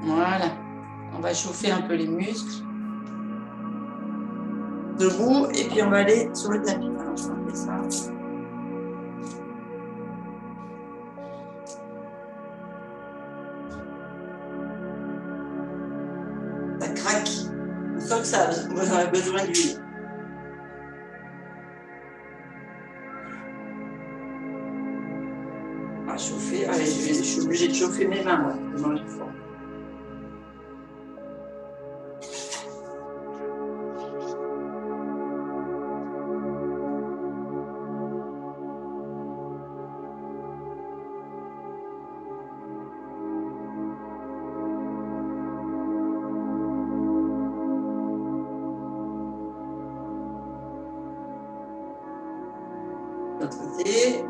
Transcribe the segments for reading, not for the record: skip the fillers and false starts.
Voilà. On va chauffer un peu les muscles. Debout, et puis on va aller sur le tapis. Alors, je vais ça. Ça craque. On sent que ça, vous avez besoin d'huile. On va chauffer. Allez, je suis obligée de chauffer mes mains, moi, tellement j'ai froid. De l'autre côté.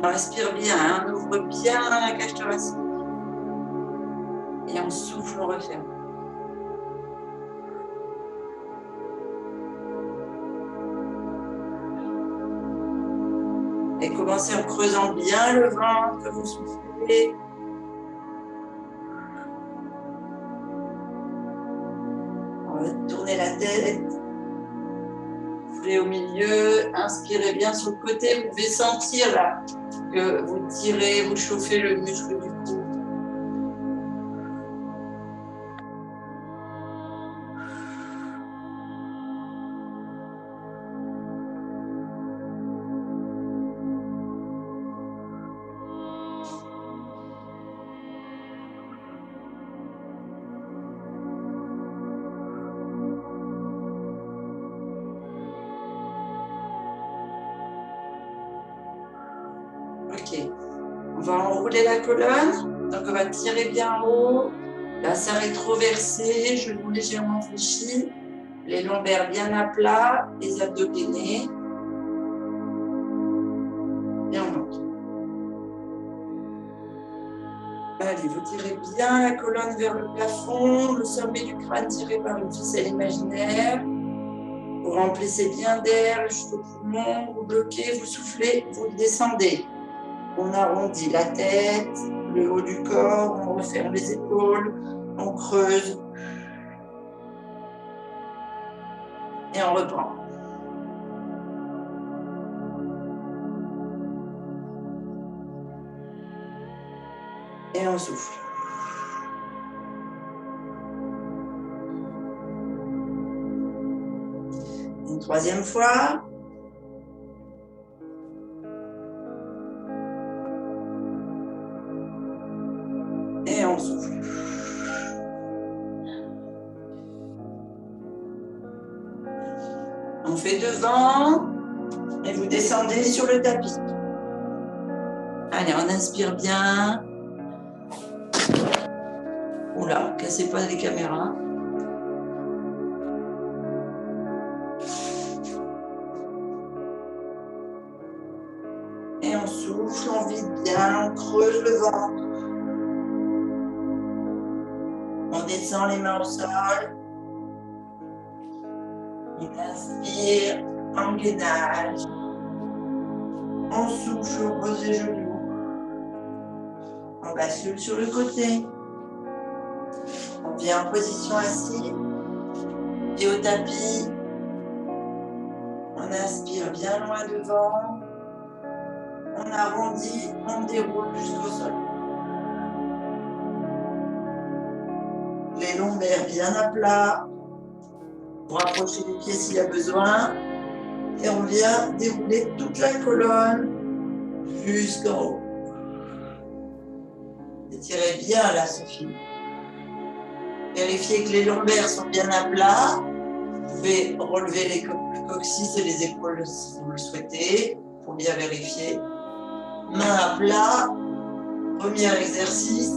On respire bien, hein, on ouvre bien la cage thoracique. Et on souffle, on referme. Et commencez en creusant bien le ventre, vous soufflez. On va tourner la tête. Soufflez au milieu, inspirez bien sur le côté. Vous devez sentir là que vous tirez, vous chauffez le muscle du cou. Ok, on va enrouler la colonne, donc on va tirer bien en haut, bassin rétroversé, genoux légèrement fléchis, les lombaires bien à plat, les abdos gainés, et on monte. Allez, vous tirez bien la colonne vers le plafond, le sommet du crâne tiré par une ficelle imaginaire, vous remplissez bien d'air jusqu'au poumon, vous bloquez, vous soufflez, vous descendez. On arrondit la tête, le haut du corps, on referme les épaules, on creuse et on reprend. Et on souffle. Une troisième fois. Et on souffle. On fait devant et vous descendez sur le tapis. Allez, on inspire bien. Oula, cassez pas les caméras. Et on souffle, on vide bien, on creuse le ventre. On descend les mains au sol. On inspire en gainage. On souffle, on pose les genoux. On bascule sur le côté. On vient en position assise. Et au tapis, on inspire bien loin devant. On arrondit, on déroule jusqu'au sol. Les lombaires bien à plat. Pour rapprocher les pieds s'il y a besoin. Et on vient dérouler toute la colonne jusqu'en haut. Étirez bien là, Sophie. Vérifiez que les lombaires sont bien à plat. Vous pouvez relever les coccyx et les épaules si vous le souhaitez, pour bien vérifier. Main à plat. Premier exercice,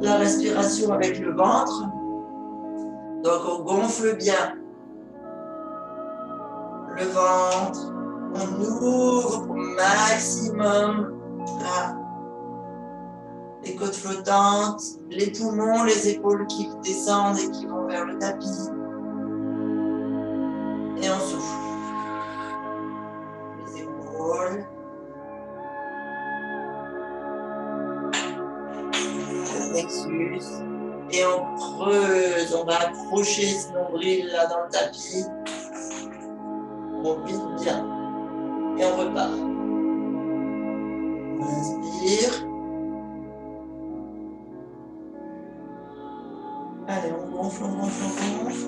la respiration avec le ventre. Donc on gonfle bien le ventre. On ouvre au maximum là. les côtes flottantes, les poumons, les épaules qui descendent et qui vont vers le tapis. Et on souffle. Les épaules. Le plexus. Et on creuse, on va accrocher ce nombril là dans le tapis. On vide bien. Et on repart. On inspire. Allez, on gonfle, on gonfle, on gonfle.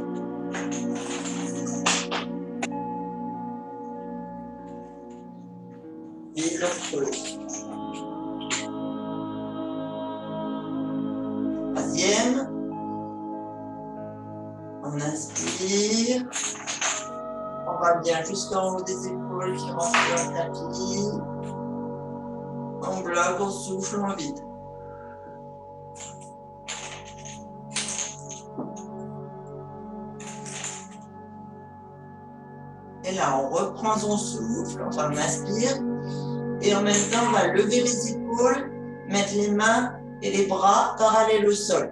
Vide, on creuse. Troisième. On inspire. On va bien jusqu'en haut des épaules qui rentrent dans le tapis. On bloque, on souffle, on vide. Et là, on reprend son souffle, enfin on inspire. Et en même temps, on va lever les épaules, mettre les mains et les bras parallèles au sol.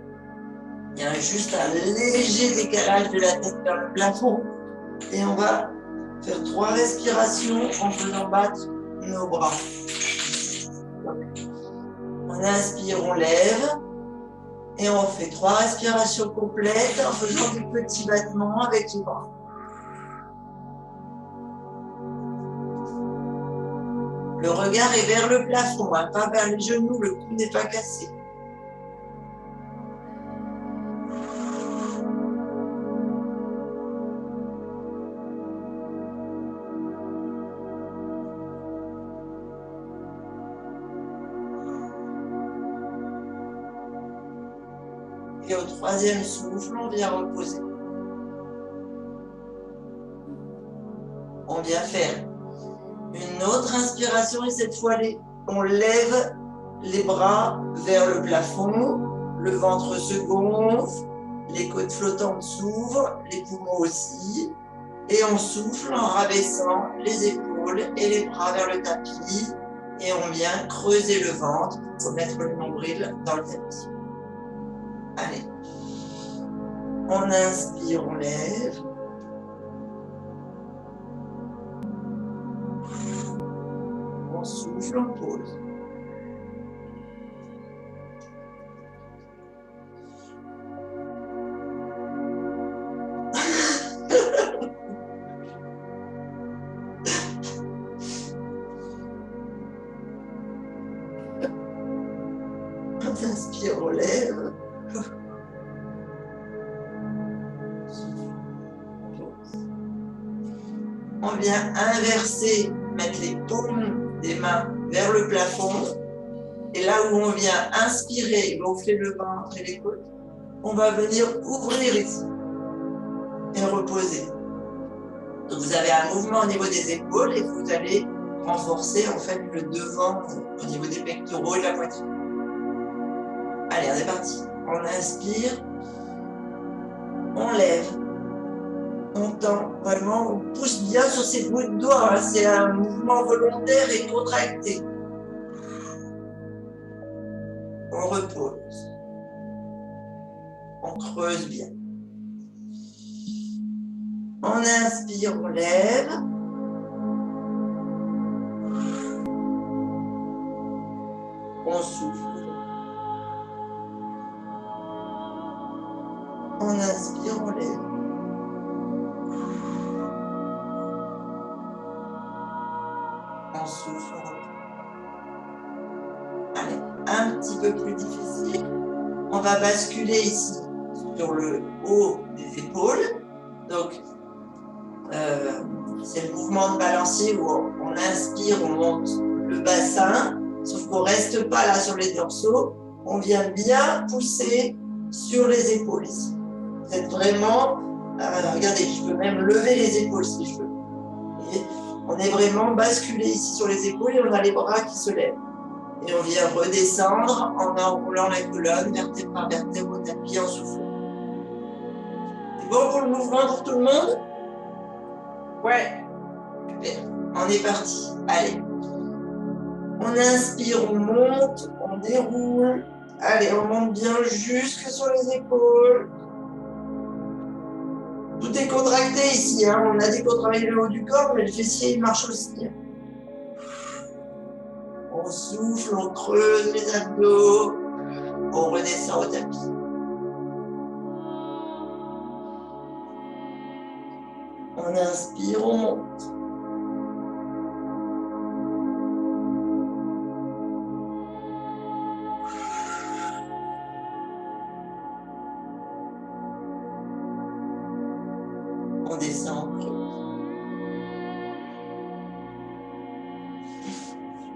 Il y a juste un léger décalage de la tête vers le plafond. Et on va faire 3 respirations en faisant battre nos bras. On inspire, on lève. Et on fait 3 respirations complètes en faisant des petits battements avec les bras. Le regard est vers le plafond, hein, pas vers les genoux, le cou n'est pas cassé. Et au 3e souffle, on vient reposer. On vient faire une autre inspiration et cette fois, on lève les bras vers le plafond, le ventre se gonfle, les côtes flottantes s'ouvrent, les poumons aussi, et on souffle en rabaissant les épaules et les bras vers le tapis, et on vient creuser le ventre pour mettre le nombril dans le tapis. Allez, on inspire, on lève. On souffle, on pose. On inspire, on lève. On vient inverser, mettre les paumes des mains vers le plafond. Et là où on vient inspirer, gonfler le ventre et les côtes, on va venir ouvrir ici et reposer. Donc vous avez un mouvement au niveau des épaules et vous allez renforcer en fait le devant au niveau des pectoraux et de la poitrine. Allez, on est parti. On inspire, on lève. On tend vraiment, on pousse bien sur ses bouts de doigts. C'est un mouvement volontaire et contracté. On repose. On creuse bien. On inspire, on lève. On souffle. On inspire, on lève. On souffle. Allez, un petit peu plus difficile. On va basculer ici sur le haut des épaules. Donc, c'est le mouvement de balancier où on inspire, on monte le bassin, sauf qu'on ne reste pas là sur les dorsaux. On vient bien pousser sur les épaules ici. Vous êtes vraiment, regardez, je peux même lever les épaules si je veux. Voyez, on est vraiment basculé ici sur les épaules et on a les bras qui se lèvent. Et on vient redescendre en enroulant la colonne, vertèbre par vertèbre au tapis en soufflant. C'est bon pour le mouvement pour tout le monde? Ouais. Super. On est parti. Allez. On inspire, on monte, on déroule, Allez, on monte bien jusque sur les épaules. Tout est contracté ici. Hein. On a dit qu'on travaillait le haut du corps, mais le fessier, il marche aussi. On souffle, on creuse les abdos. On redescend au tapis. On inspire, on monte. On descend, on creuse.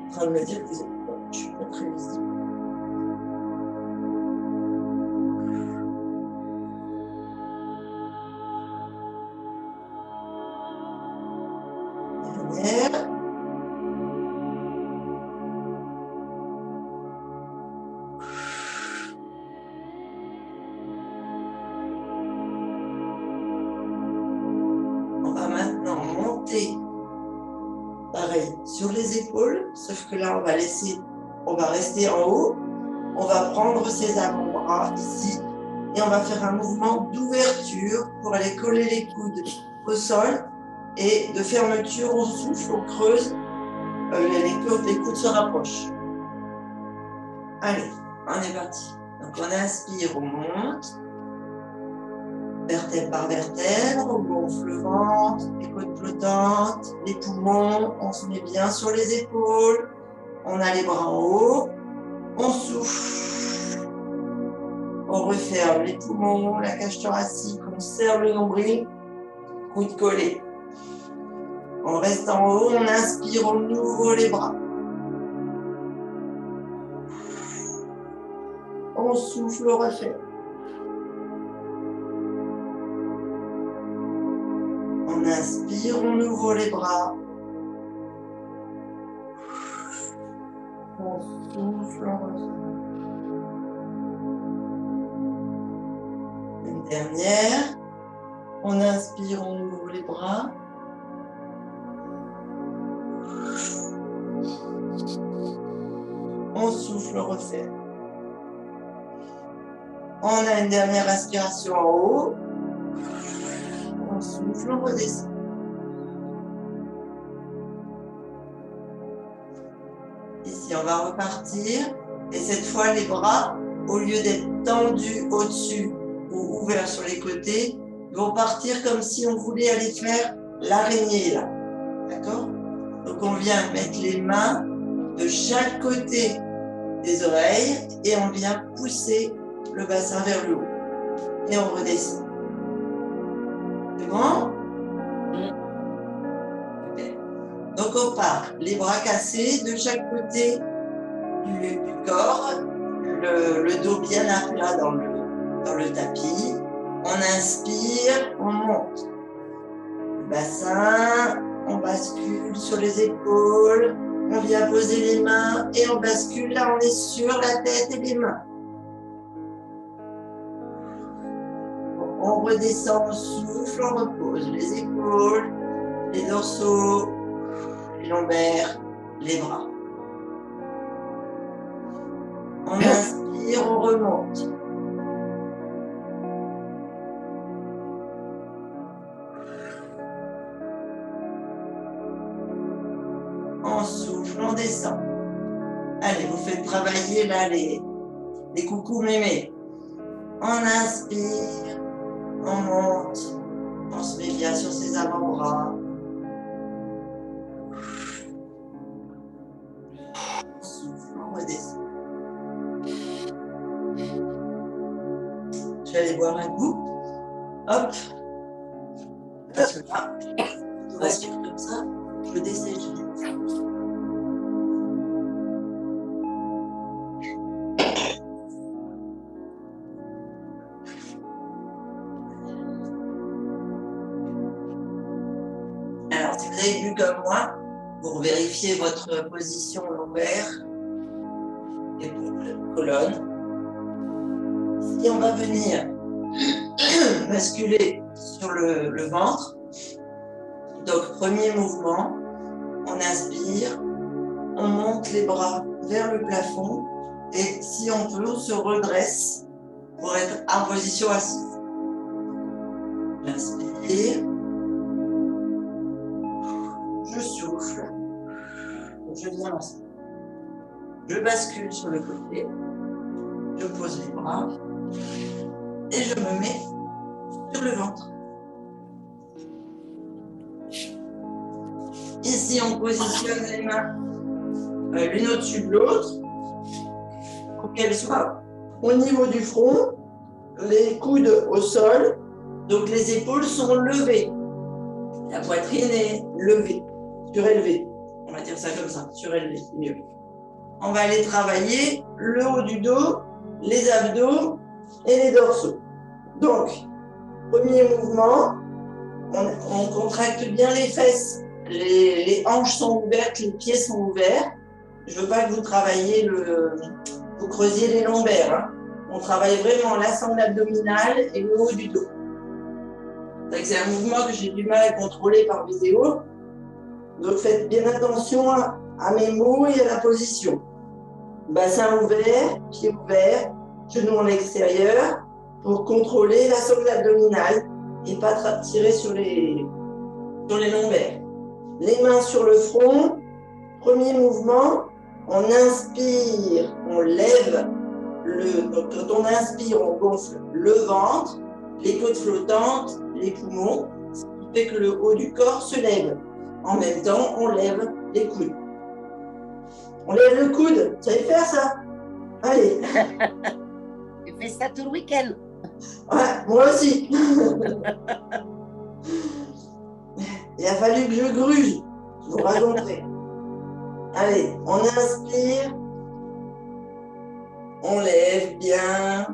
En train de me dire que vous êtes pas, je suis pas très visible. Dernière. On va maintenant monter, pareil, sur les épaules, sauf que là, on va rester en haut, on va prendre ses avant-bras ici, et on va faire un mouvement d'ouverture pour aller coller les coudes au sol, et de fermeture, on souffle, on creuse, les coudes se rapprochent. Allez, on est parti. Donc on inspire, on monte. Vertèbre par vertèbre, on gonfle le ventre, les côtes flottantes, les poumons, on se met bien sur les épaules, on a les bras en haut, on souffle, on referme les poumons, la cage thoracique, on serre le nombril, coude collé. On reste en haut, on inspire, on ouvre les bras. On souffle, on referme. On inspire, on ouvre les bras. On souffle, on referme. Une dernière. On inspire, on ouvre les bras. On souffle, on referme. On a une dernière inspiration en haut. On souffle, on redescend. Ici, on va repartir. Et cette fois, les bras, au lieu d'être tendus au-dessus ou ouverts sur les côtés, vont partir comme si on voulait aller faire l'araignée, là. D'accord? Donc, on vient mettre les mains de chaque côté des oreilles et on vient pousser le bassin vers le haut. Et on redescend. C'est bon? Donc on part, les bras cassés de chaque côté du corps, le dos bien à plat dans le tapis. On inspire, on monte. Le bassin, on bascule sur les épaules, on vient poser les mains et on bascule. Là, on est sur la tête et les mains. On redescend, on souffle, on repose les épaules, les dorsaux, les lombaires, les bras. On inspire, on remonte. On souffle, on descend. Allez, vous faites travailler là les coucous mémés. On inspire, on monte, on se met bien sur ses avant-bras. On souffle, on redescend. Je vais aller boire un coup. Hop. Parce que là, on respire comme ça, je dessèche. Alors, si vous avez vu comme moi, pour vérifier votre position lombaire et colonne, si on va venir basculer sur le ventre, donc premier mouvement, on inspire, on monte les bras vers le plafond Et si on peut, on se redresse pour être en position assise. J'inspire. Je souffle. Je viens assis. Je bascule sur le côté. Je pose les bras. Et je me mets sur le ventre. Ici, on positionne les mains l'une au-dessus de l'autre pour qu'elles soient au niveau du front, les coudes au sol, donc les épaules sont levées. La poitrine est levée, surélevée. On va dire ça comme ça, surélevée, mieux. On va aller travailler le haut du dos, les abdos et les dorsaux. Donc, premier mouvement, on contracte bien les fesses. Les hanches sont ouvertes, les pieds sont ouverts. Je ne veux pas que vous travailliez vous creusiez les lombaires. Hein. On travaille vraiment la sangle abdominale et le haut du dos. C'est un mouvement que j'ai du mal à contrôler par vidéo. Donc faites bien attention à mes mots et à la position. Bassin ouvert, pieds ouverts, genoux en extérieur pour contrôler la sangle abdominale et pas tirer sur les lombaires. Les mains sur le front. Premier mouvement, on inspire, on lève donc quand on inspire, on gonfle le ventre, les côtes flottantes, les poumons, ce qui fait que le haut du corps se lève. En même temps, on lève les coudes. On lève le coude, vous savez faire ça? Allez. Tu fais ça tout le week-end? Ouais, moi aussi. Il a fallu que je gruge, je vous raconterai. Allez, on inspire, on lève bien,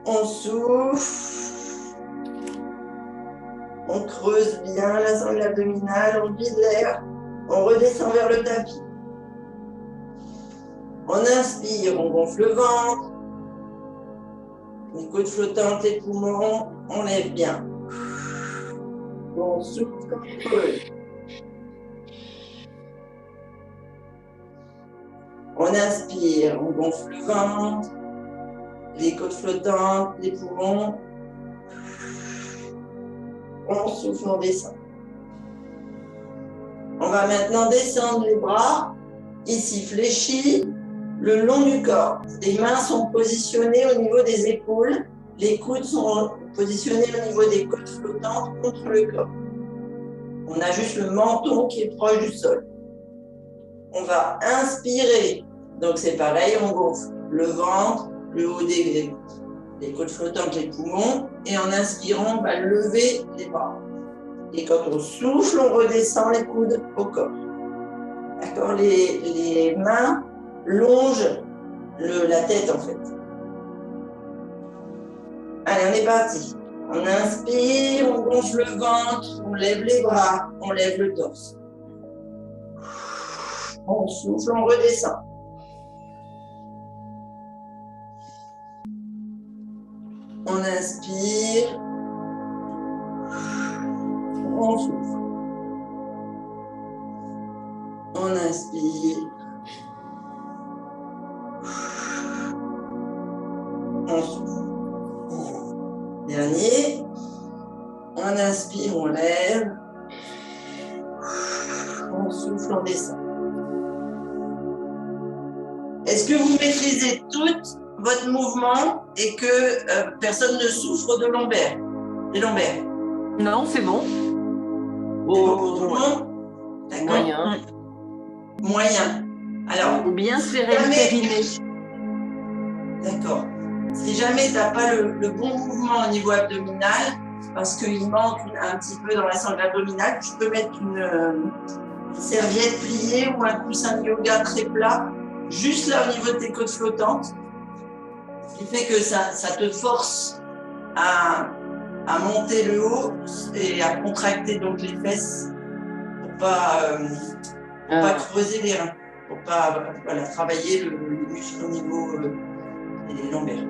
on souffle, on creuse bien la sangle abdominale, on vide l'air, on redescend vers le tapis. On inspire, on gonfle le ventre, les côtes flottantes, les poumons, on lève bien. On souffle, on creuse. On inspire, on gonfle le ventre, les côtes flottantes, les poumons. On souffle, on descend. On va maintenant descendre les bras, ici fléchis, le long du corps. Les mains sont positionnées au niveau des épaules, les coudes sont positionnés au niveau des côtes flottantes contre le corps. On a juste le menton qui est proche du sol. On va inspirer, donc c'est pareil, on gonfle le ventre, le haut des côtes flottantes, les poumons, et en inspirant, on va lever les bras. Et quand on souffle, on redescend les coudes au corps. D'accord, les mains longent la tête en fait. Allez, on est parti. On inspire, on gonfle le ventre, on lève les bras, on lève le torse. On souffle, on redescend. On inspire. On souffle. On inspire. On souffle. Dernier. On inspire, on lève. On souffle, on descend. Est-ce que vous maîtrisez tout votre mouvement et que personne ne souffre de lombaires, les lombaires? Non, c'est bon. C'est bon pour tout le monde? D'accord. Moyen. Moyen. Alors, Ou bien serrer le périnée. D'accord. Si jamais tu n'as pas le bon mouvement au niveau abdominal, parce qu'il manque un petit peu dans la sangle abdominale, tu peux mettre une serviette pliée ou un coussin de yoga très plat, juste là au niveau de tes côtes flottantes, ce qui fait que ça te force à monter le haut et à contracter donc les fesses pour pas creuser les reins, pour pas travailler le muscle au niveau des lombaires.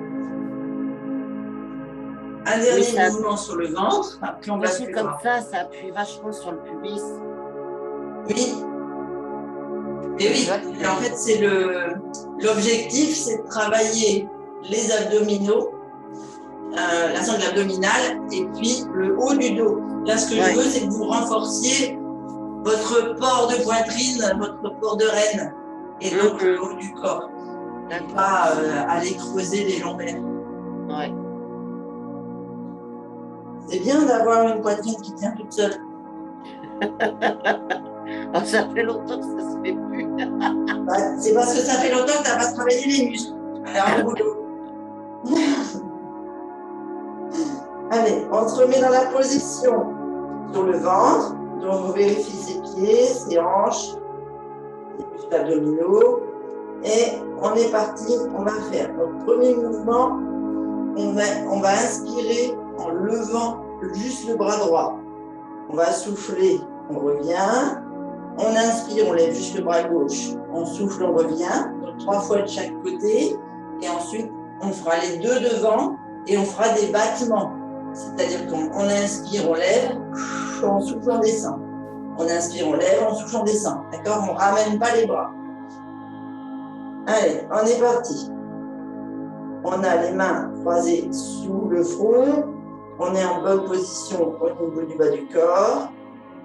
Un dernier mouvement sur le ventre. Puis on va faire comme ça appuie vachement sur le pubis. Oui. Et oui, et en fait, c'est l'objectif, c'est de travailler les abdominaux, la sangle abdominale et puis le haut du dos. Là, ce que je veux, c'est que vous renforciez votre port de poitrine, votre port de reine et donc le haut du corps. Et pas aller creuser les lombaires. Ouais. C'est bien d'avoir une poitrine qui tient toute seule. Oh, ça fait longtemps que ça se fait plus. Bah, c'est parce que ça fait longtemps que tu n'as pas travaillé les muscles. Alors, au boulot. Allez, on se remet dans la position sur le ventre. Donc, on vérifie ses pieds, ses hanches, les muscles abdominaux. Et on est parti, on va faire notre premier mouvement. On va inspirer en levant juste le bras droit. On va souffler, on revient. On inspire, on lève juste le bras gauche. On souffle, on revient. Donc 3 fois de chaque côté. Et ensuite, on fera les 2 devant et on fera des battements. C'est-à-dire qu'on inspire, on lève, on souffle, on descend. On inspire, on lève, on souffle, on descend. D'accord? On ne ramène pas les bras. Allez, on est parti. On a les mains croisées sous le front. On est en bonne position au niveau du bas du corps.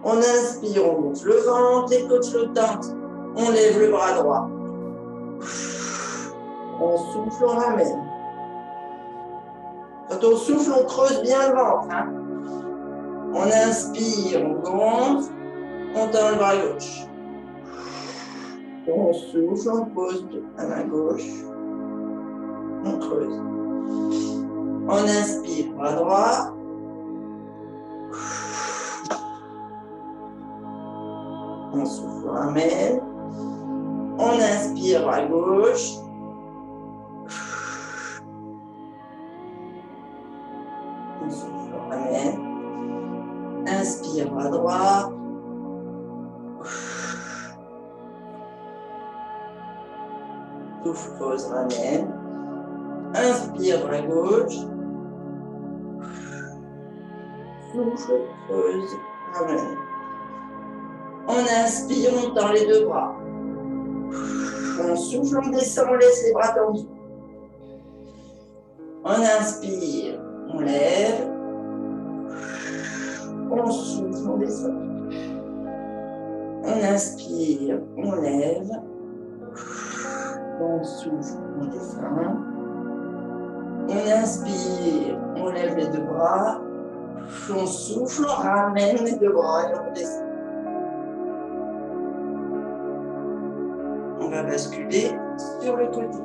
On inspire, on gonfle le ventre, les côtes flottantes. On lève le bras droit. On souffle, on ramène. Quand on souffle, on creuse bien le ventre. Hein. On inspire, on gonfle, on tend le bras gauche. On souffle, on pose la main gauche. On creuse. On inspire, bras droit. On souffle, on ramène. On inspire, bras gauche. On souffle, on ramène. Inspire, bras droit. Souffle, pose, ramène. Inspire, bras gauche. Souffle, pose, ramène. On inspire, on tend les 2 bras. On souffle, on descend, on laisse les bras tendus. On inspire, on lève. On souffle, on descend. On inspire, on lève. On souffle, on descend. On inspire, on lève les 2 bras. On souffle, on ramène les 2 bras et on descend. On va basculer sur le côté.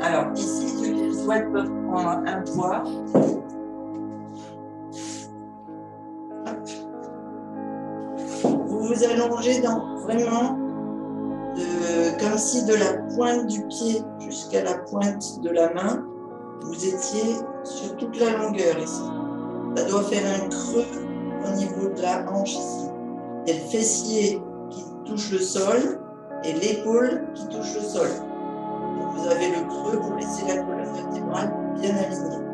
Alors ici, ceux qui le souhaitent peuvent prendre un poids. Vous vous allongez vraiment comme si de la pointe du pied jusqu'à la pointe de la main, vous étiez sur toute la longueur ici. Ça doit faire un creux au niveau de la hanche ici. Il y a le fessier qui touche le sol et l'épaule qui touche le sol. Donc vous avez le creux pour laisser la colonne vertébrale bien alignée.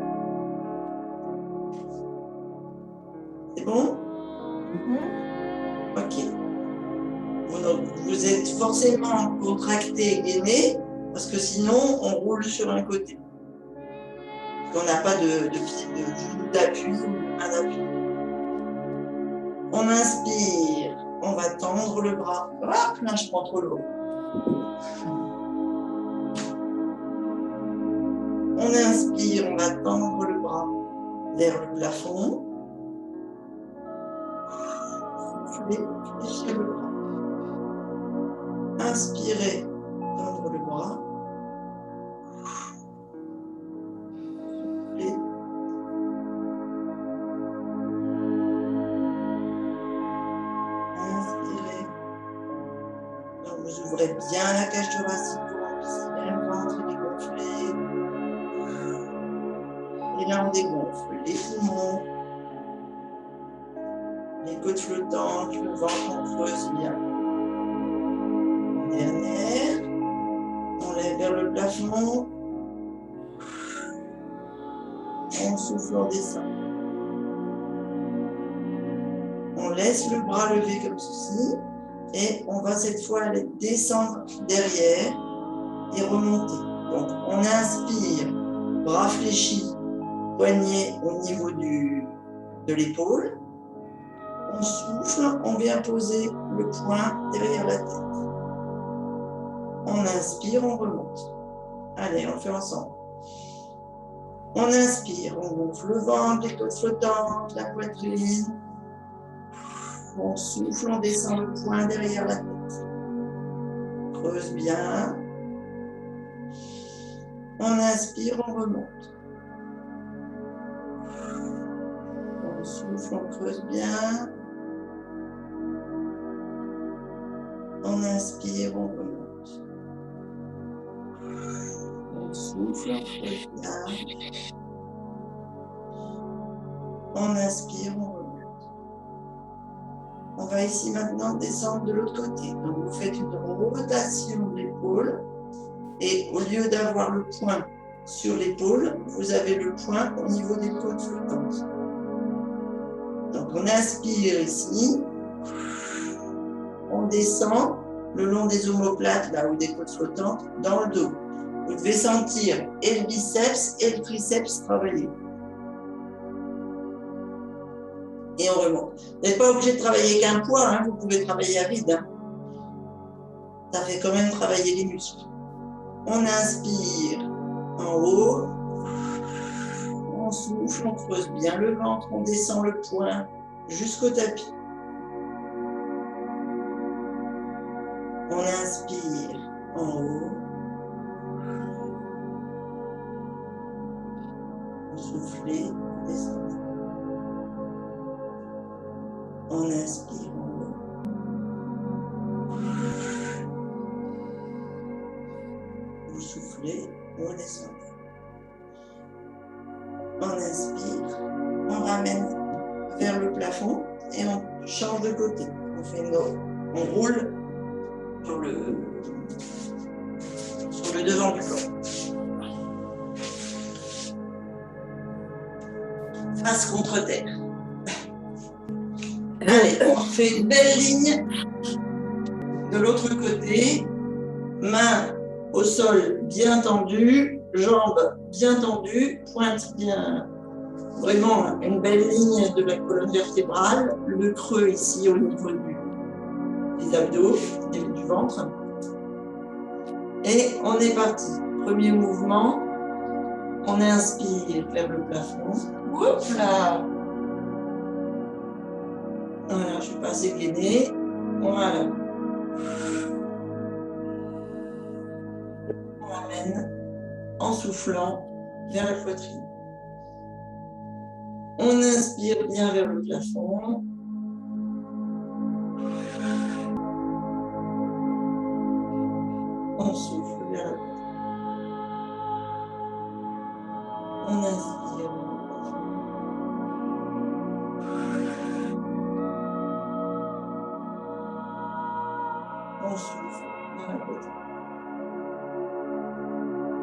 C'est bon? Ok. Vous êtes forcément contracté et gainé parce que sinon on roule sur un côté. On n'a pas de genou d'appui ou de main d'appui. On inspire, on va tendre le bras. Hop, là je prends trop l'eau. On inspire, on va tendre le bras vers le plafond. Soufflez, fléchissez le bras. Inspirez, tendre le bras. Soufflez. Inspirez. Donc vous ouvrez bien la cage thoracique, vous remplissez bien le ventre, il est gonflé. Et là on dégonfle les poumons, les côtes flottantes, le ventre on creuse bien. Dernière, on lève vers le plafond, on souffle, on descend. On laisse le bras levé comme ceci et on va cette fois aller descendre derrière et remonter. Donc on inspire, bras fléchis, poignet au niveau de l'épaule. On souffle, on vient poser le poing derrière la tête. On inspire, on remonte. Allez, on le fait ensemble. On inspire, on gonfle le ventre, les côtes flottantes, la poitrine. On souffle, on descend le poing derrière la tête. Creuse bien. On inspire, on remonte. On souffle, on creuse bien. On inspire, on remonte. On souffle, on creuse bien. On inspire, on remonte. On va ici maintenant descendre de l'autre côté. Donc vous faites une rotation de l'épaule et au lieu d'avoir le poing sur l'épaule, vous avez le poing au niveau des côtes flottantes. Donc on inspire ici, on descend le long des omoplates, là où des côtes flottantes, dans le dos. Vous devez sentir et le biceps et le triceps travailler. Et on remonte. Vous n'êtes pas obligé de travailler qu'un poids, hein, vous pouvez travailler à vide. Hein. Ça fait quand même travailler les muscles. On inspire en haut, on souffle, on creuse bien le ventre, on descend le poing jusqu'au tapis. On inspire en haut, on souffle, on descend. On inspire en haut. Vous soufflez, vous redescendez. On inspire, on ramène vers le plafond et on change de côté. On roule sur le devant du corps. Face contre terre. Allez, on fait une belle ligne de l'autre côté. Main au sol bien tendue, jambes bien tendues, pointe bien. Vraiment une belle ligne de la colonne vertébrale. Le creux ici au niveau des abdos et du ventre. Et on est parti. Premier mouvement. On inspire vers le plafond. Hop là! Voilà, je ne suis pas assez gainée. Voilà. On ramène en soufflant vers la poitrine. On inspire bien vers le plafond. On souffle vers la poitrine. On inspire vers le plafond. On souffle vers la poitrine.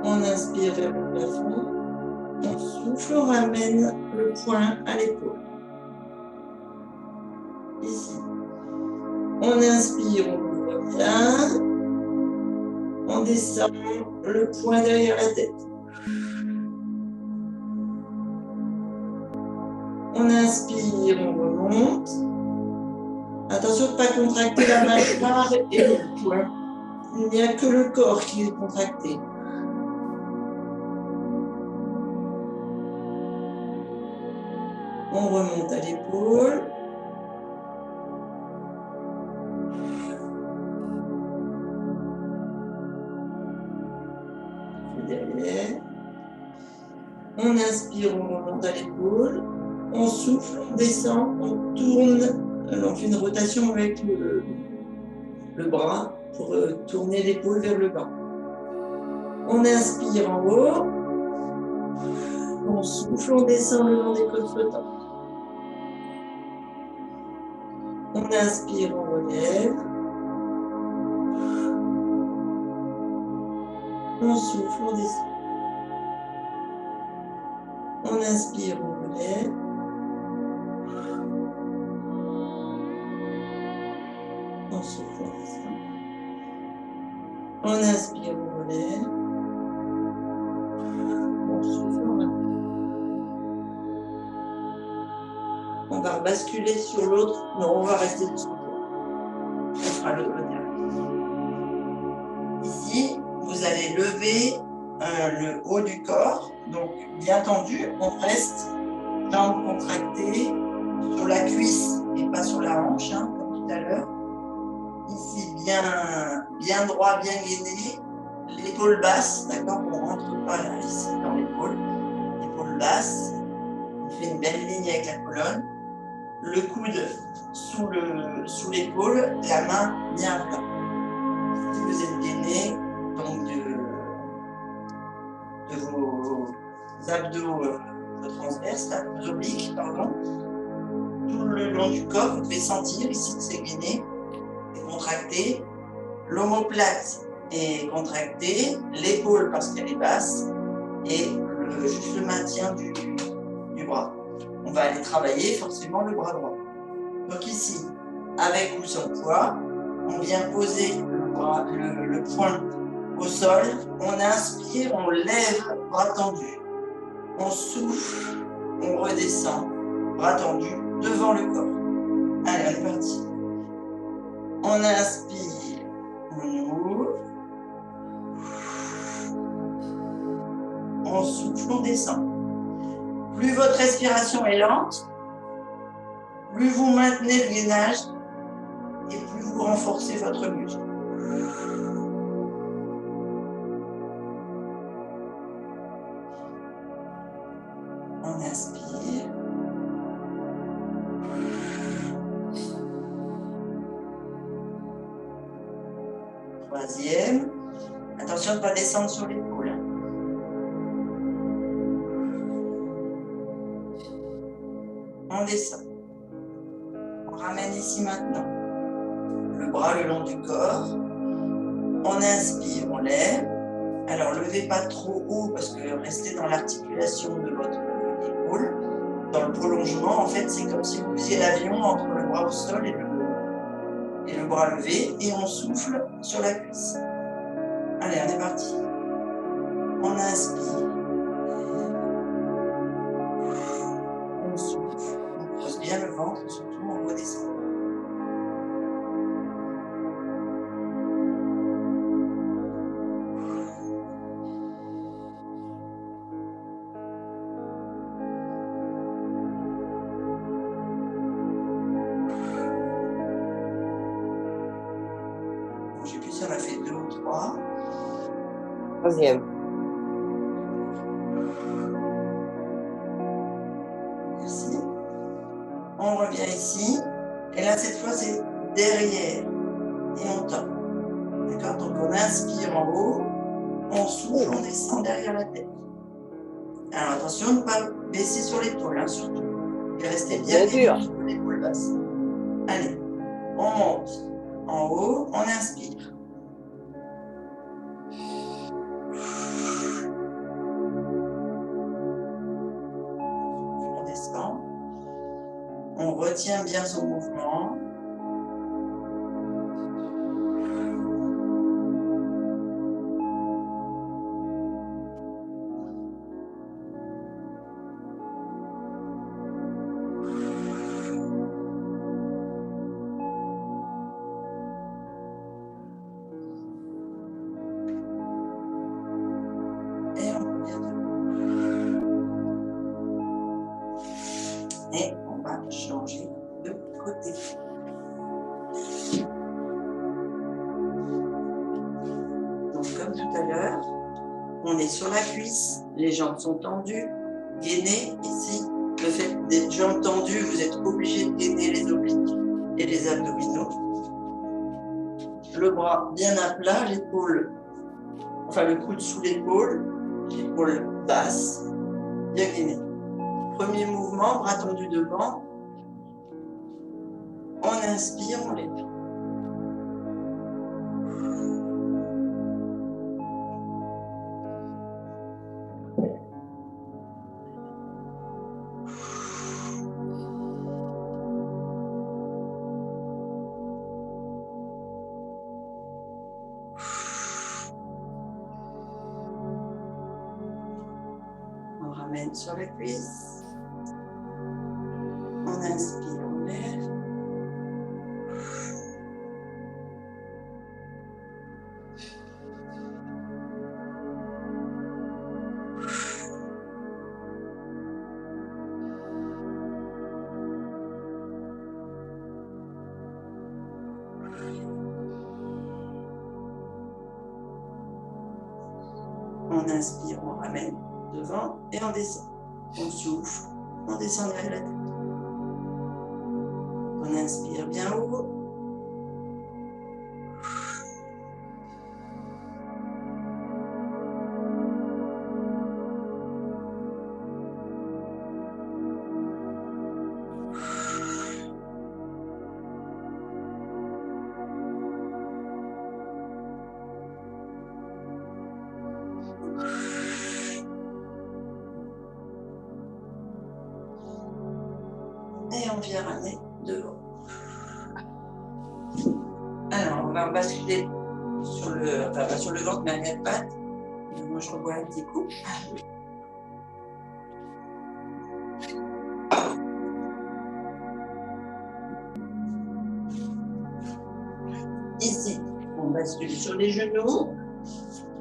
On inspire vers le plafond. On souffle, on ramène le poing à l'épaule. Ici. On inspire, on ouvre bien. On descend le poing derrière la tête. On inspire, on remonte. Attention de ne pas contracter la mâchoire et le poing. Il n'y a que le corps qui est contracté. On remonte à l'épaule. Derrière. On inspire, on remonte à l'épaule. On souffle, on descend, on tourne. On fait une rotation avec le bras pour tourner l'épaule vers le bas. On inspire en haut. On souffle, on descend le long des côtes flottantes. On inspire, on relève. On souffle, on descend. On inspire, on relève. On souffle, on descend. On inspire, on relève. On souffle, on relève. On va basculer sur l'autre. Non, on va rester sur le côté. On fera l'autre côté. Ici, vous allez lever le haut du corps, donc bien tendu. On reste jambes contractées sur la cuisse et pas sur la hanche, hein, comme tout à l'heure. Ici, bien droit, bien gainé. L'épaule basse, d'accord? On ne rentre pas là, ici, dans l'épaule. L'épaule basse. On fait une belle ligne avec la colonne. Le coude sous l'épaule, la main bien à plat. Si vous êtes gainé, donc de vos abdos transverses, là, vos obliques, pardon, tout le long du corps, vous devez sentir ici que c'est gainé, c'est contracté. L'omoplate est contractée, l'épaule parce qu'elle est basse, et juste le maintien du bras. On va aller travailler forcément le bras droit. Donc ici, avec ou sans poids, on vient poser le poing au sol, on inspire, on lève, bras tendu. On souffle, on redescend, bras tendu, devant le corps. Allez, on est parti. On inspire, on ouvre. On souffle, on descend. Plus votre respiration est lente, plus vous maintenez le gainage et plus vous renforcez votre muscle. On inspire. Troisième. Attention de ne pas descendre sur l'épaule. On descend. On ramène ici maintenant. Le bras le long du corps. On inspire, on lève. Alors, levez pas trop haut parce que restez dans l'articulation de votre épaule. Dans le prolongement, en fait, c'est comme si vous faisiez l'avion entre le bras au sol et le bras levé. Et on souffle sur la cuisse. Allez, on est parti. On inspire. On souffle. On creuse bien le ventre, surtout on redescend. Je ne sais plus si on a fait 2 ou 3. Troisième. Merci. On revient ici. Et là, cette fois, c'est derrière. Et on tend. D'accord? Donc, on inspire en haut. On souffle, on descend derrière la tête. Alors, attention de ne pas baisser sur l'épaule, hein, surtout. Et restez bien Bien sûr. sur l'épaule basse. Allez. On monte en haut. On inspire. On descend. On retient bien son mouvement. Et on revient debout. Et on va changer de côté. Donc, comme tout à l'heure, on est sur la cuisse, les jambes sont tendues, gainées ici. Le fait d'être jambes tendues, vous êtes obligé de gainer les obliques et les abdominaux. Le bras bien à plat, l'épaule, enfin le coude sous l'épaule basse, bien gainée. Premier mouvement, bras tendus devant. On inspire, on lève. ramène sur les cuisses. On inspire, on lève. On inspire, on ramène devant et on descend. On souffle, on descend derrière la tête. On inspire bien haut. Et on vient ramener devant. Alors, on va basculer sur le ventre, mais à quatre pattes. Moi, je revois un petit coup. Ici, on bascule sur les genoux.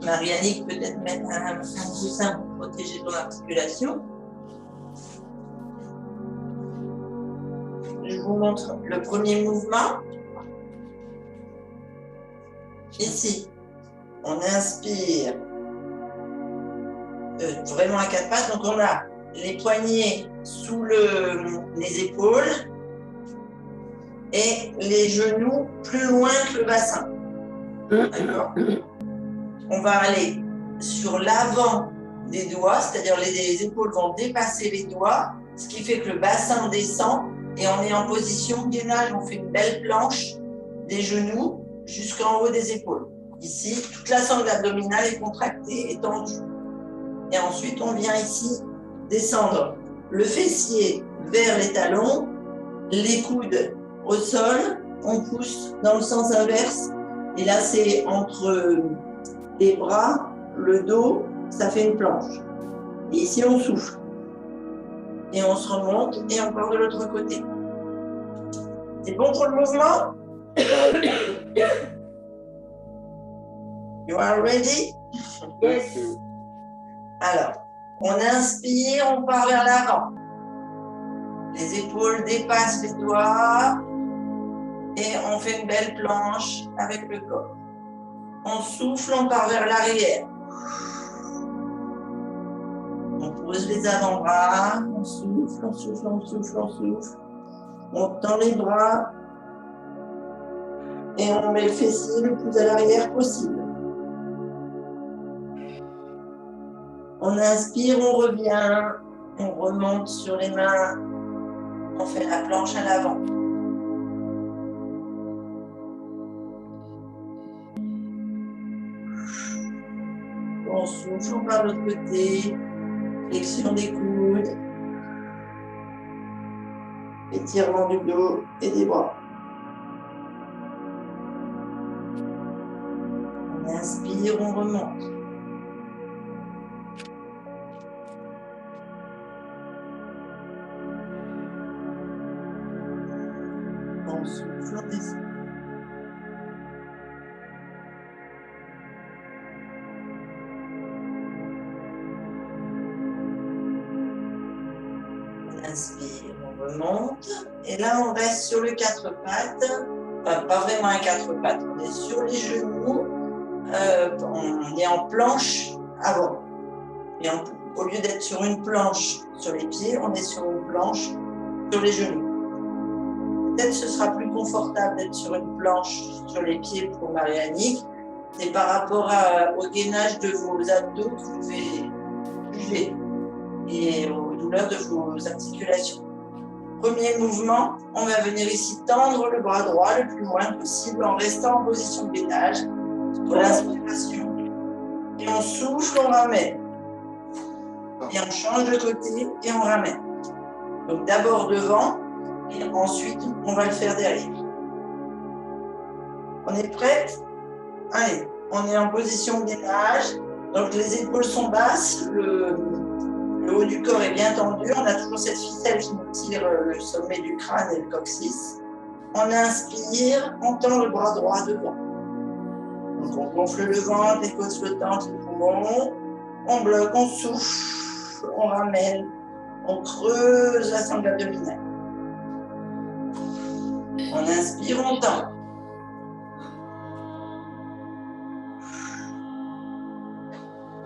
Marie-Annick, peut-être mettre un coussin pour protéger ton articulation. Je vous montre le premier mouvement. Ici, on inspire vraiment à quatre pattes. Donc, on a les poignets sous les épaules et les genoux plus loin que le bassin. D'accord ? On va aller sur l'avant des doigts, c'est-à-dire les épaules vont dépasser les doigts, ce qui fait que le bassin descend. Et on est en position gainage, on fait une belle planche des genoux jusqu'en haut des épaules. Ici, toute la sangle abdominale est contractée et tendue. Et ensuite, on vient ici descendre le fessier vers les talons, les coudes au sol, on pousse dans le sens inverse. Et là, c'est entre les bras, le dos, ça fait une planche. Et ici, on souffle. Et on se remonte et on part de l'autre côté. C'est bon pour le mouvement? You are ready? Yes. Alors, on inspire, on part vers l'avant. Les épaules dépassent les doigts et on fait une belle planche avec le corps. On souffle, on part vers l'arrière. On pose les avant-bras, on souffle, on souffle, on souffle, on souffle. On tend les bras et on met le fessier le plus à l'arrière possible. On inspire, on revient, on remonte sur les mains, on fait la planche à l'avant. On souffle, on part de l'autre côté, flexion des coudes, étirement du dos et des bras. On inspire, on remonte. On souffle, on descend. On inspire, on remonte. Et là, on reste sur le quatre pattes. Enfin, pas vraiment un quatre pattes. On est sur les genoux. On est en planche avant. Et au lieu d'être sur une planche sur les pieds, on est sur une planche sur les genoux. Peut-être ce sera plus confortable d'être sur une planche sur les pieds pour Marie-Annick. C'est par rapport au gainage de vos abdos que vous devez juger et aux douleurs de vos articulations. Premier mouvement, on va venir ici tendre le bras droit le plus loin possible en restant en position de gainage pour l'inspiration. Et on souffle, on ramène. Et on change de côté et on ramène. Donc d'abord devant et ensuite on va le faire derrière. On est prête? Allez, on est en position de gainage. Donc les épaules sont basses, le Le haut du corps est bien tendu. On a toujours cette ficelle qui nous tire le sommet du crâne et le coccyx. On inspire, on tend le bras droit devant. Donc on gonfle le ventre, les côtes flottantes, les poumons. On bloque, on souffle, on ramène, on creuse la sangle abdominale. On inspire, on tend.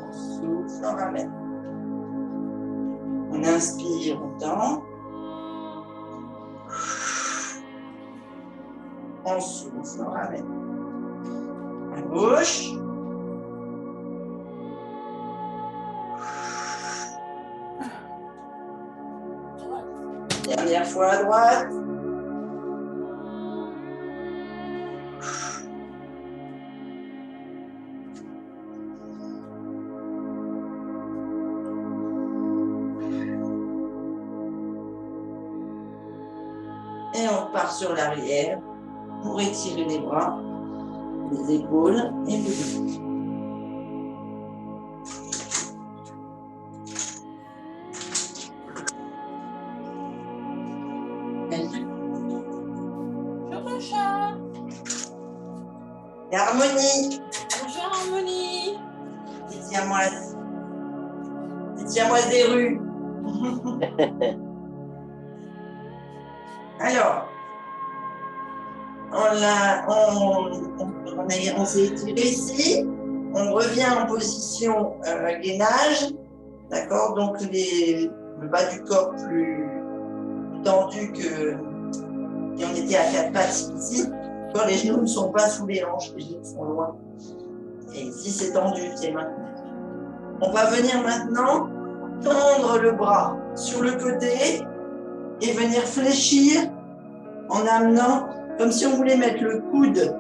On souffle, on ramène. On inspire, on tend. On souffle, on ramène. À gauche. Dernière fois à droite. Et on repart sur l'arrière pour étirer les bras, les épaules et le dos. Bonjour chat. Et Harmonie, Bonjour Harmonie. Tiens-moi des rues. Alors, on s'est étiré ici, on revient en position gainage, d'accord? Donc le bas du corps plus tendu que si on était à quatre pattes ici. Quand les genoux ne sont pas sous les hanches, les genoux sont loin. Et ici c'est tendu, c'est maintenant. On va venir maintenant tendre le bras sur le côté et venir fléchir en amenant, comme si on voulait mettre le coude,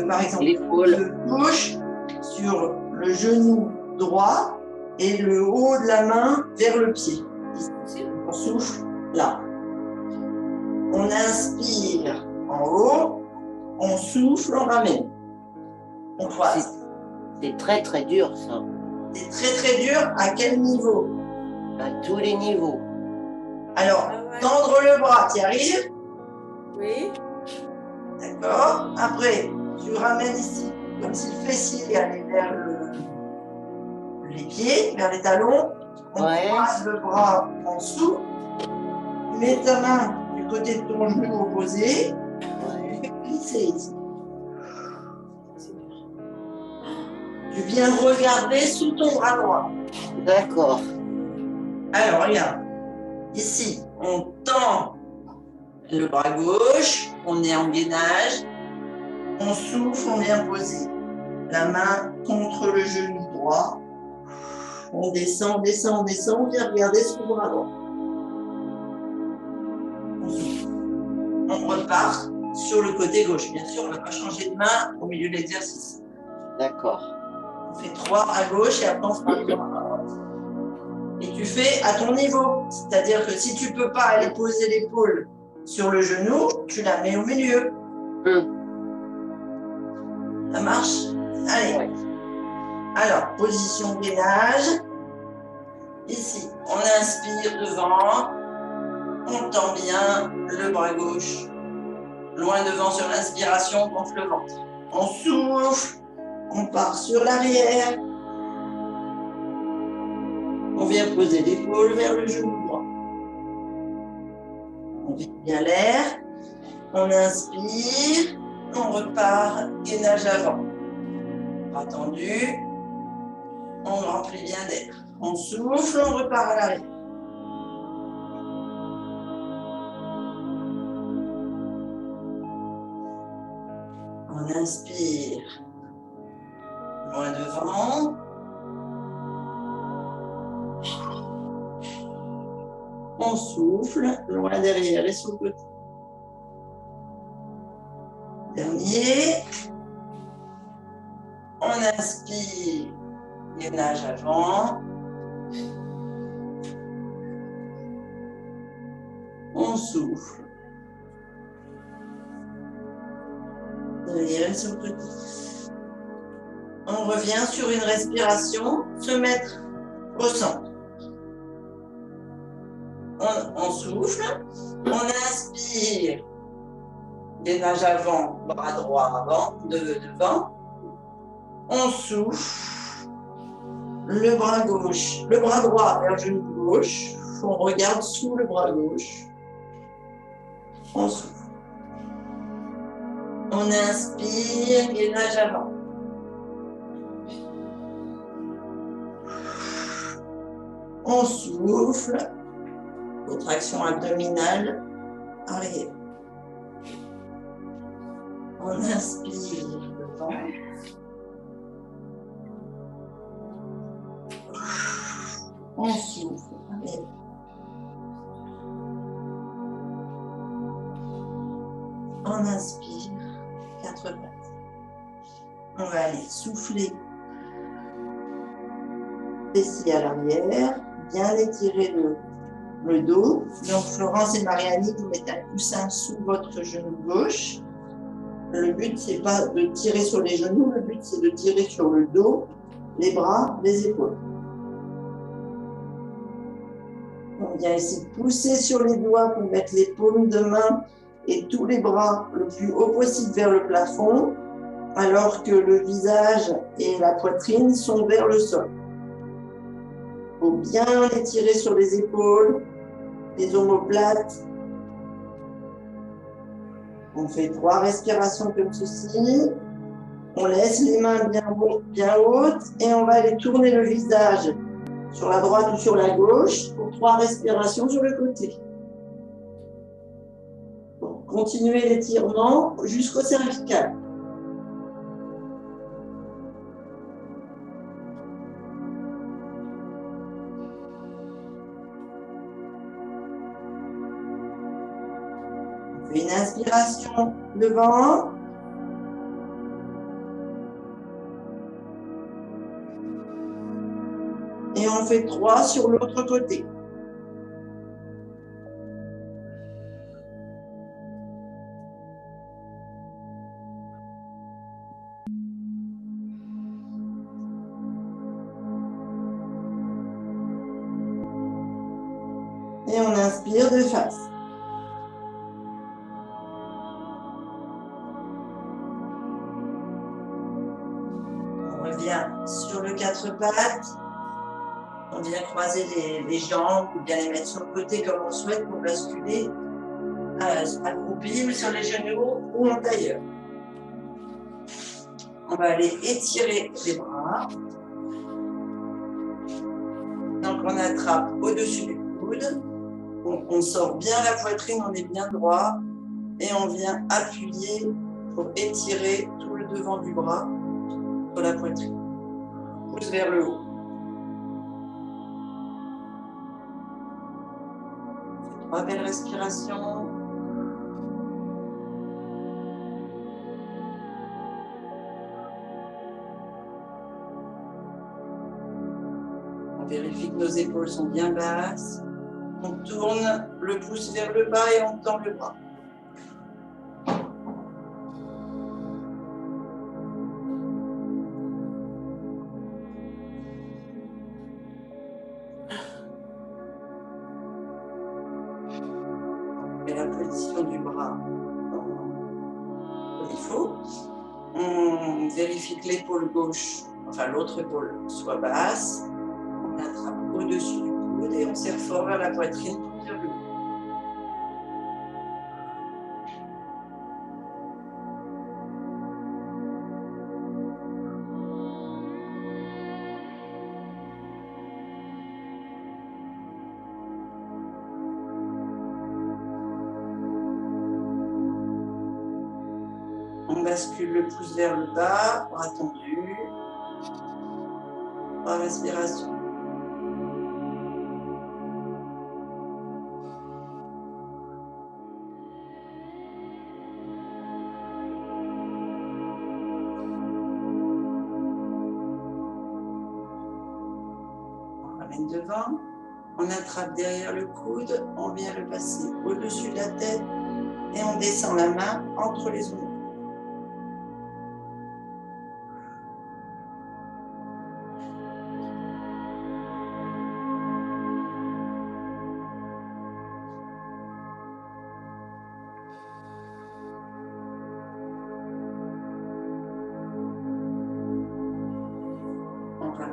par exemple, de gauche sur le genou droit et le haut de la main vers le pied. On souffle là. On inspire en haut, on souffle, on ramène. On croise. C'est très très dur ça. C'est très très dur. À quel niveau? À tous les niveaux. Alors, tendre le bras, tu y arrives? Oui. D'accord. Après, tu ramènes ici, comme si le fessier allait vers les pieds, vers les talons. On croise le bras en dessous. Tu mets ta main du côté de ton genou opposé. Tu fais glisser ici. Tu viens regarder sous ton bras droit. D'accord. Alors, regarde. Ici, on tend le bras gauche, on est en gainage, on souffle, on vient poser la main contre le genou droit, on descend, on descend, on descend, on vient regarder sous le bras droit. On souffle. On repart sur le côté gauche. Bien sûr, on ne va pas changer de main au milieu de l'exercice. D'accord. On fait 3 à gauche et après on fera 3 à droite. Et tu fais à ton niveau. C'est-à-dire que si tu ne peux pas aller poser l'épaule sur le genou, tu la mets au milieu. Ça marche? Allez. Ouais. Alors, position gainage. Ici, on inspire devant. On tend bien le bras gauche. Loin devant sur l'inspiration, on gonfle le ventre. On souffle. On part sur l'arrière. On vient poser l'épaule vers le genou droit. On vide bien l'air. On inspire. On repart. Gainage avant. Bras tendu. On remplit bien d'air. On souffle. On repart à l'arrière. On inspire. Loin devant. On souffle, loin derrière et sous le côté. Dernier. On inspire, gainage avant. On souffle. Derrière et sur le côté. On revient sur une respiration, se mettre au centre. On souffle, on inspire, gainage avant, bras droit avant, devant. On souffle, le bras gauche, le bras droit vers le genou gauche. On regarde sous le bras gauche. On souffle. On inspire, gainage avant. On souffle, contraction abdominale, arrière. On inspire devant. On souffle, arrière. On inspire, 4 pattes. On va aller souffler, baisser à l'arrière, bien étirer le dos. Donc Florence et Marianne, vous mettez un coussin sous votre genou gauche. Le but, c'est pas de tirer sur les genoux, le but, c'est de tirer sur le dos, les bras, les épaules. On vient ici pousser sur les doigts pour mettre les paumes de main et tous les bras le plus haut possible vers le plafond, alors que le visage et la poitrine sont vers le sol. Il faut bien étirer sur les épaules, les omoplates. On fait 3 respirations comme ceci. On laisse les mains bien hautes et on va aller tourner le visage sur la droite ou sur la gauche pour 3 respirations sur le côté. Bon, continuez l'étirement jusqu'au cervical. On fait une inspiration devant. Et on fait 3 sur l'autre côté. Et on inspire de face. On revient sur le 4 pattes. On vient croiser les jambes ou bien les mettre sur le côté comme on souhaite pour basculer accroupi ou sur les genoux ou en tailleur. On va aller étirer les bras. Donc on attrape au-dessus du coude. On sort bien la poitrine, on est bien droit. Et on vient appuyer pour étirer tout le devant du bras sur la poitrine. Pousse vers le haut. 3 belles respirations. On vérifie que nos épaules sont bien basses. On tourne le pouce vers le bas et on tend le bras. On met la position du bras comme il faut. On vérifie que l'épaule gauche, enfin l'autre épaule, soit basse. On attrape au-dessus du coude et on serre fort vers la poitrine pour faire le haut. On bascule le pouce vers le bas, bras tendu. 3 respirations. On ramène devant. On attrape derrière le coude, on vient le passer au-dessus de la tête et on descend la main entre les omoplates.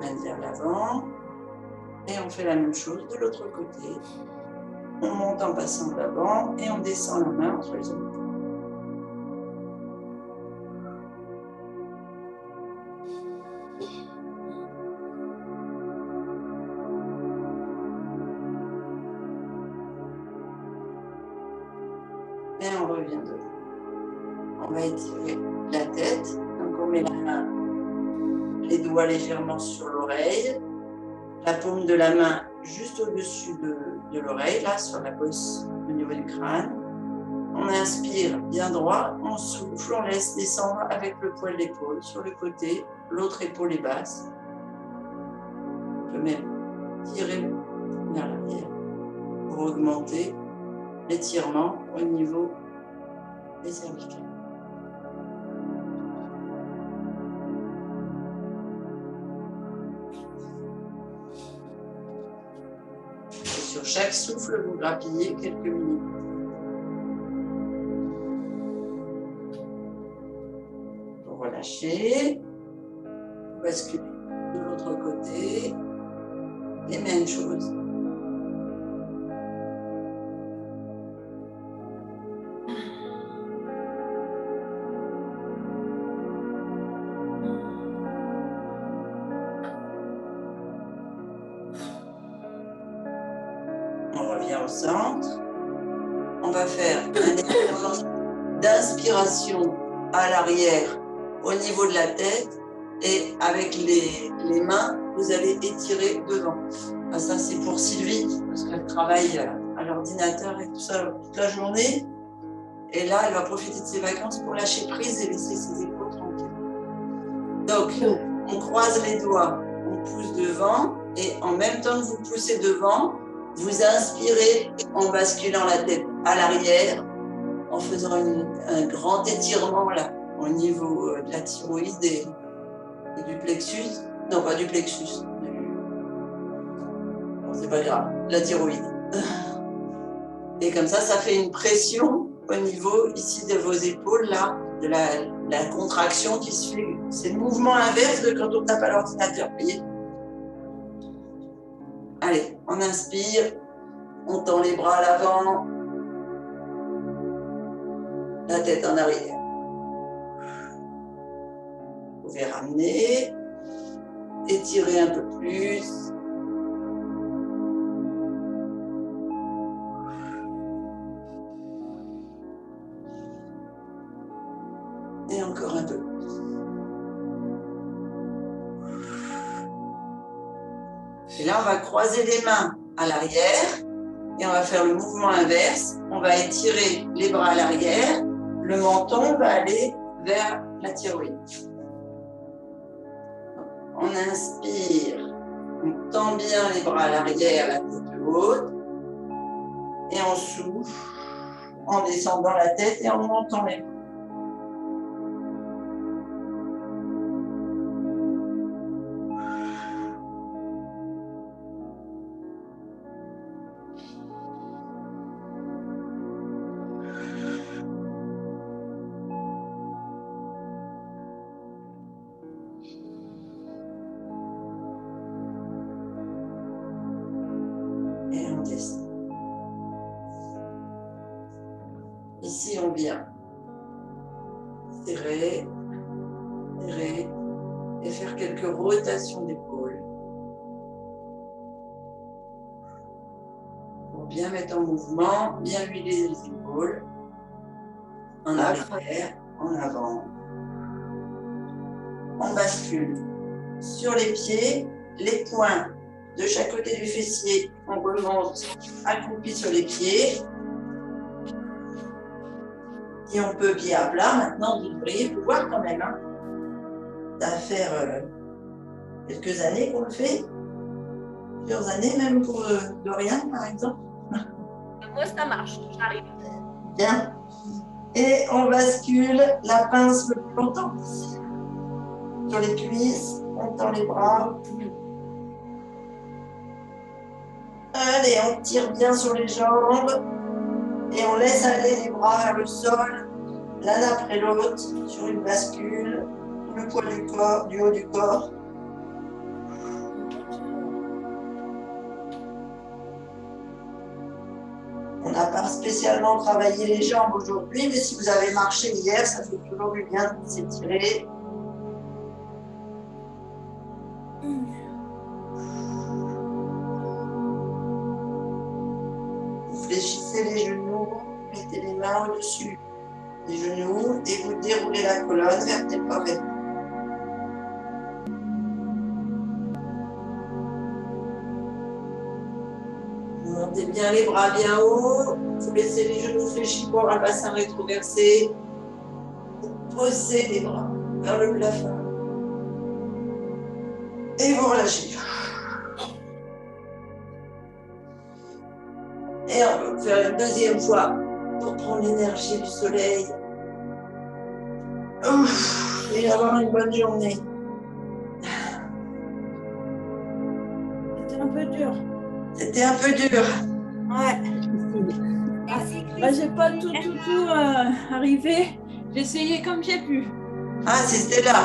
ramène vers l'avant. Et on fait la même chose de l'autre côté. On monte en passant de l'avant et on descend la main entre les épaules. Et on revient devant. On va étirer la tête. Donc on met la main, les doigts légèrement sur l'oreille. La paume de la main juste au-dessus de l'oreille, là, sur la bosse au niveau du crâne. On inspire bien droit, on souffle, on laisse descendre avec le poil d'épaule sur le côté, l'autre épaule est basse. On peut même tirer vers l'arrière pour augmenter l'étirement au niveau des cervicales. Sur chaque souffle, vous grappillez quelques minutes. Vous relâchez, vous basculez de l'autre côté, les mêmes choses. On revient au centre. On va faire un exercice d'inspiration à l'arrière au niveau de la tête et avec les mains, vous allez étirer devant. Ah, ça, c'est pour Sylvie parce qu'elle travaille à l'ordinateur et tout ça toute la journée. Et là, elle va profiter de ses vacances pour lâcher prise et laisser ses épaules tranquilles. Donc, on croise les doigts, on pousse devant et en même temps que vous poussez devant, vous inspirez en basculant la tête à l'arrière, en faisant un grand étirement là, au niveau de la thyroïde et du plexus. Non, pas du plexus. Bon, c'est pas grave, la thyroïde. Et comme ça fait une pression au niveau ici de vos épaules, là, de la contraction qui se fait. C'est le mouvement inverse de quand on tape à l'ordinateur, vous voyez ? Allez, on inspire, on tend les bras à l'avant, la tête en arrière. Vous pouvez ramener, étirer un peu plus. Et encore un peu plus. Et là, on va croiser les mains à l'arrière et on va faire le mouvement inverse. On va étirer les bras à l'arrière. Le menton va aller vers la thyroïde. On inspire, on tend bien les bras à l'arrière, la tête haute. Et on souffle en descendant la tête et en montant les bras. Et on descend. Ici, on vient serrer, serrer et faire quelques rotations d'épaules pour bien mettre en mouvement, bien huiler les épaules en arrière, en avant. On bascule sur les pieds, les poings de chaque côté du fessier, on remonte accroupi sur les pieds. Et on peut pied à plat. Maintenant, vous devriez pouvoir quand même. Hein. Ça va faire quelques années qu'on le fait. Plusieurs années même pour Dorian, par exemple. Moi, ça marche, j'arrive. Bien. Et on bascule la pince le plus longtemps. Sur les cuisses, on tend les bras. Allez, on tire bien sur les jambes et on laisse aller les bras vers le sol, l'un après l'autre, sur une bascule, le poids du corps, du haut du corps. On n'a pas spécialement travaillé les jambes aujourd'hui, mais si vous avez marché hier, ça fait toujours du bien de s'étirer. Vous fléchissez les genoux, mettez les mains au-dessus des genoux et vous déroulez la colonne vertébrale. Vous montez bien les bras bien haut, vous laissez les genoux fléchis pour un bassin rétroversé. Vous posez les bras vers le plafond. Et vous relâchez. Et on va faire une deuxième fois pour prendre l'énergie du soleil. Et avoir une bonne journée. C'était un peu dur. C'était un peu dur. Ouais. Bah, j'ai pas tout arrivé. J'ai essayé comme j'ai pu. Ah, c'est Stella.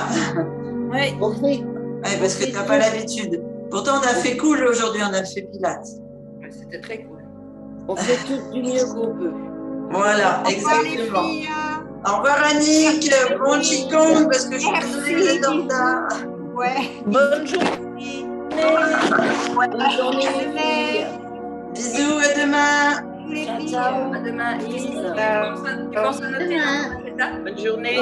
Ouais. On fait, Ouais, parce que tu n'as pas l'habitude. Pourtant, on a fait cool aujourd'hui, on a fait Pilates. C'était très cool. on fait tout du mieux qu'on peut. Voilà, exactement. Au revoir Annick, bon Qigong, parce que je suis désolée, vous êtes en retard. Ouais. Bonne journée. Bonne journée. Bisous, à demain. Ciao, ciao. À demain. Bisous. Tu penses à noter Demain. Bonne journée.